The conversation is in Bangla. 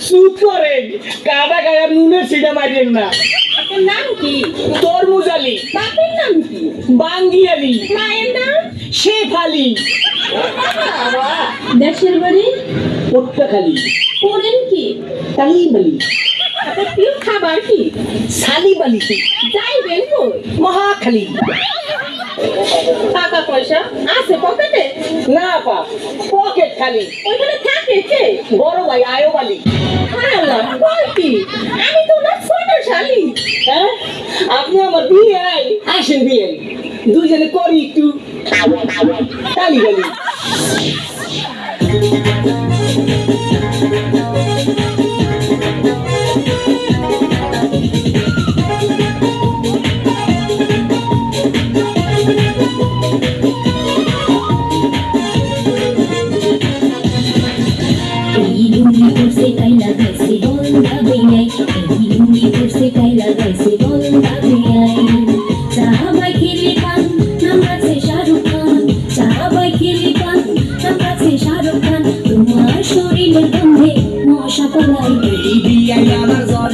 চুপ করেন, কাদা গায়ে নুনের সিটা মারিয়েন না। আপনার নাম কি? তরমুজ আলী। বাপের নাম কি? বাঙ্গি আলী। মায়ের নাম? শেফ আলী। দেশের বাড়ি? পট্টাখালী। পড়েন কি? তালিম আলী। আপনার প্রিয় খাবার কি? সালিম আলী। যাইবেন কই? মহাখালী। টাকা পয়সা আছে পকেটে? না পা, পকেট খালি। ওইখানে থাকে কে? বড় ভাই আয়ব আলী। আল্লাহ, বল কি? আমি তো না ছোট শালি। হ্যাঁ, আপনি আমার বিয়ে আসেন বিয়ে, দুজনে করি একটু কালি গালি। Baby, I'm a